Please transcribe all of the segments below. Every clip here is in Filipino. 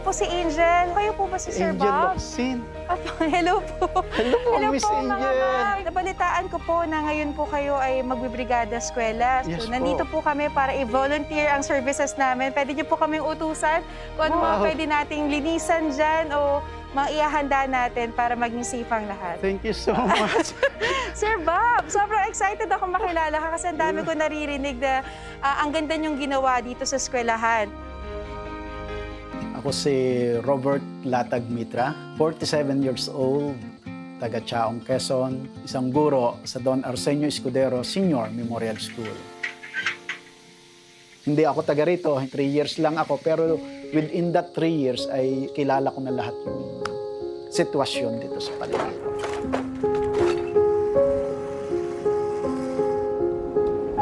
po si Angel. Kayo po ba si Sir Angel Bob? Locsin. Hello po. Hello po, Miss mga Angel. ma'am. Nabalitaan ko po na ngayon po kayo ay magbibrigada eskwela. Yes So, po. nandito po kami para i-volunteer ang services namin. Pwede niyo po kaming utusan kung ano mga Wow. pwede nating linisan dyan o maihahanda natin para maging safe ang lahat. Thank you so much. Sir Bob, sobrang excited ako makilala ka kasi ang dami ko naririnig na ang ganda niyong ginawa dito sa eskwelahan. Ako si Robert Latag Mitra, 47 years old, taga Chaong, Quezon, isang guro sa Don Arsenio Escudero Senior Memorial School. Hindi ako taga rito, 3 years lang ako, pero within that 3 years ay kilala ko na lahat yung sitwasyon dito sa paligid.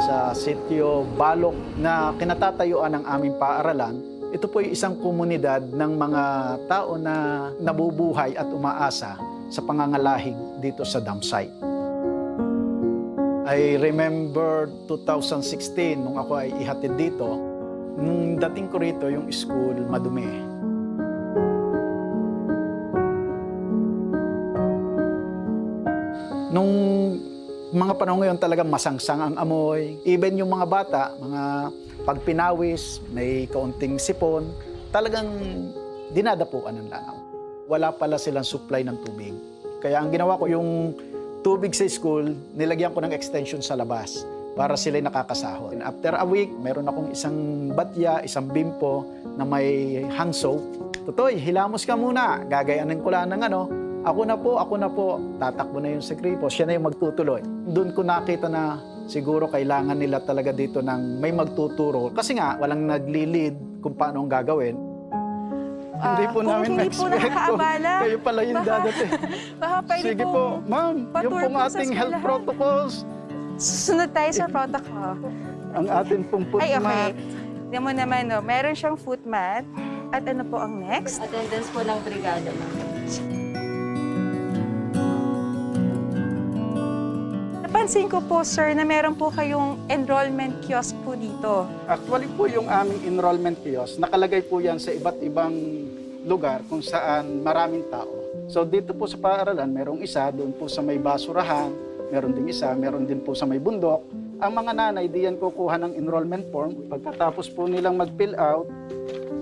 Sa sitio Balok na kinatatayuan ng aming paaralan, ito po ay isang komunidad ng mga tao na nabubuhay at umaasa sa pangangalahig dito sa dam site. I remember 2016, nung ako ay ihatid dito, nung dating ko rito, yung school madumi. Nung mga panahon ngayon talagang masangsang ang amoy. Even yung mga bata, mga pagpinawis, may kaunting sipon, talagang dinadapuan ng langaw. Wala pala silang supply ng tubig. Kaya ang ginawa ko, yung tubig sa school, nilagyan ko ng extension sa labas para sila'y nakakasahod. And after a week, meron akong isang batya, isang bimpo na may hand soap. Totoy, hilamos ka muna. Gagayanin ko lang ng ano. Ako na po. Tatakbo na yung sekripo. Siya na yung magtutuloy. Doon ko nakita na siguro kailangan nila talaga dito ng may magtuturo. Kasi nga, walang nagli-lead kung paano ang gagawin. Hindi po namin na-expect ko. Kayo pala yung dadating. Baka pwede Sige po, ma'am. Yung patour pong po sa ating health eskwelahan. protocols. Susunod tayo sa protocol. Ang ating pong foot Ay, okay. mat. Tignan mo naman, no? Meron siyang foot mat. At ano po ang next? Attendance po ng brigada, ma'am. Napansin ko po, sir, na meron po kayong enrollment kiosk po dito. Actually po yung aming enrollment kiosk, nakalagay po yan sa iba't ibang lugar kung saan maraming tao. So dito po sa paaralan, merong isa, doon po sa may basurahan, meron din isa, meron din po sa may bundok. Ang mga nanay, diyan kukuha ng enrollment form. Pagkatapos po nilang mag-fill out,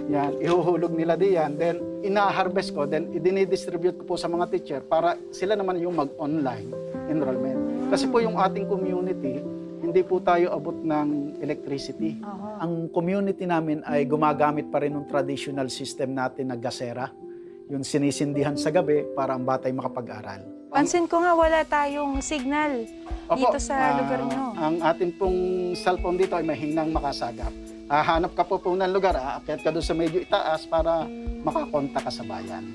yan, ihuhulog nila diyan. Then, ina-harvest ko, then idinidistribute ko po sa mga teacher para sila naman yung mag-online enrollment. Kasi po yung ating community, hindi po tayo abot ng electricity. Ang community namin ay gumagamit pa rin ng traditional system natin na gasera. Yung sinisindihan sa gabi para ang batay makapag-aral. Pansin ko nga wala tayong signal dito sa lugar nyo. Ang ating pong cellphone dito ay mahinang makasagap. Hanap ka po ng lugar, aakyat ka doon sa medyo itaas para makakontak ka sa bayan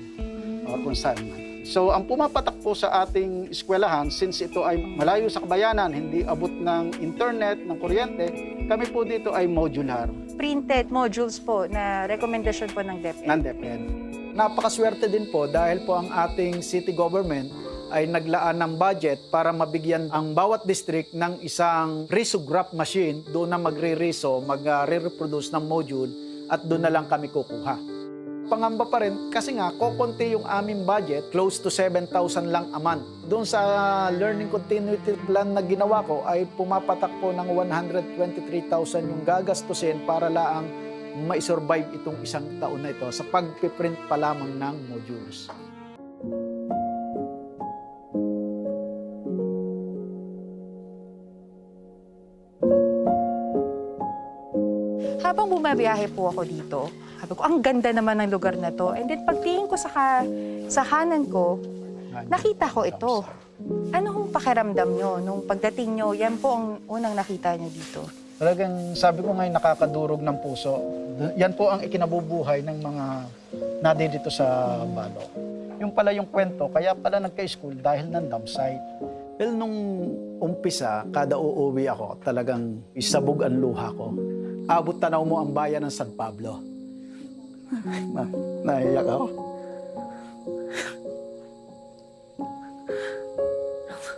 o kung saan man. So, ang pumapatak po sa ating eskwelahan, since ito ay malayo sa kabayanan, hindi abot ng internet, ng kuryente, kami po dito ay modular. Printed modules po na rekomendasyon po ng DepEd. Ng DepEd. Napakaswerte din po dahil po ang ating city government ay naglaan ng budget para mabigyan ang bawat district ng isang risograph machine doon na magre-riso, magre-reproduce ng module at doon na lang kami kukuha. Pangamba pa rin kasi nga kokonti yung aming budget, close to 7,000 lang a month. Doon sa learning continuity plan na ginawa ko ay pumapatak po ng 123,000 yung gagastusin para laang ma-survive itong isang taon na ito sa pagpiprint pa lamang ng modules. Habang bumabiyahe po ako dito, sabi ko, ang ganda naman ng lugar na to. And then pagtingin ko sa kanan ko, nakita ko ito. Ano hong pakiramdam nyo nung pagdating nyo? Yan po ang unang nakita nyo dito. Talagang sabi ko ngayon nakakadurog ng puso. Yan po ang ikinabubuhay ng mga dito sa Balok. Yung pala yung kwento, kaya pala nagka-school dahil ng dam site. Well, nung umpisa, kada uuwi ako, talagang isabog ang luha ko. Abot tanaw mo ang bayan ng San Pablo. Naiyak ako.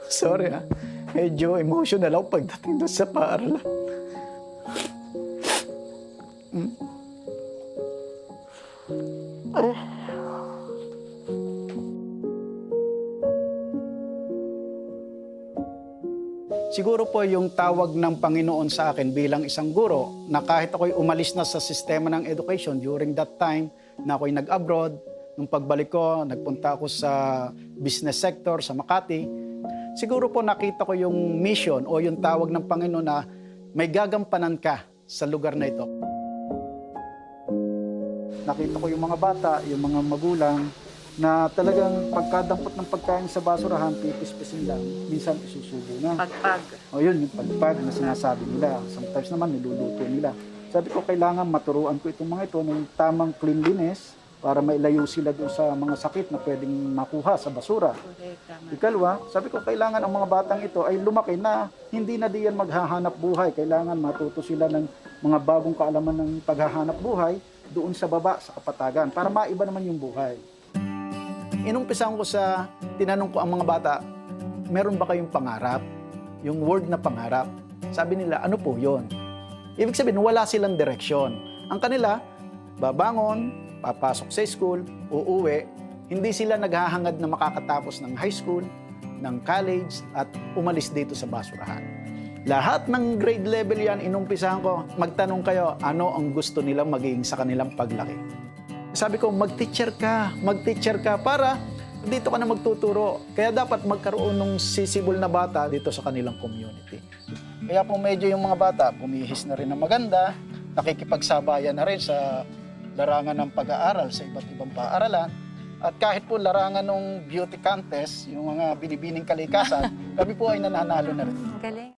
Sorry ha. Medyo emotional ako pagdating doon sa paaralan. Siguro po yung tawag ng Panginoon sa akin bilang isang guro na kahit ako'y umalis na sa sistema ng education during that time na ako'y nag-abroad, nung pagbalik ko, nagpunta ako sa business sector sa Makati, siguro po nakita ko yung mission o yung tawag ng Panginoon na may gagampanan ka sa lugar na ito. Nakita ko yung mga bata, yung mga magulang, na talagang pagkadampot ng pagkain sa basurahan, pipispisin lang, minsan isusubo na. Pagpag. O yun, yung pagpag na sinasabi nila. Sometimes naman niluluto nila. Sabi ko, kailangan maturuan ko itong mga ito ng tamang cleanliness para mailayo sila doon sa mga sakit na pwedeng makuha sa basura. Correct, tama. Ikalawa, sabi ko, kailangan ang mga batang ito ay lumaki na hindi na diyan maghahanap buhay. Kailangan matuto sila ng mga bagong kaalaman ng paghahanap buhay doon sa baba, sa kapatagan, para maiba naman yung buhay. Inumpisan ko sa, tinanong ko ang mga bata, meron ba kayong pangarap? Yung word na pangarap. Sabi nila, ano po yon? Ibig sabihin, wala silang direksyon. Ang kanila, babangon, papasok sa school, uuwi, hindi sila naghahangad na makakatapos ng high school, ng college, at umalis dito sa basurahan. Lahat ng grade level yan, inumpisahan ko, magtanong kayo, ano ang gusto nilang maging sa kanilang paglaki. Sabi ko, mag-teacher ka para dito ka na magtuturo. Kaya dapat magkaroon ng sisibol na bata dito sa kanilang community. Kaya po medyo yung mga bata, pumihis na rin ng maganda, nakikipagsabayan na rin sa larangan ng pag-aaral sa iba't ibang paaralan. At kahit po larangan ng beauty contest, yung mga binibining kalikasan, kami po ay nananalo na rin. Ang galing.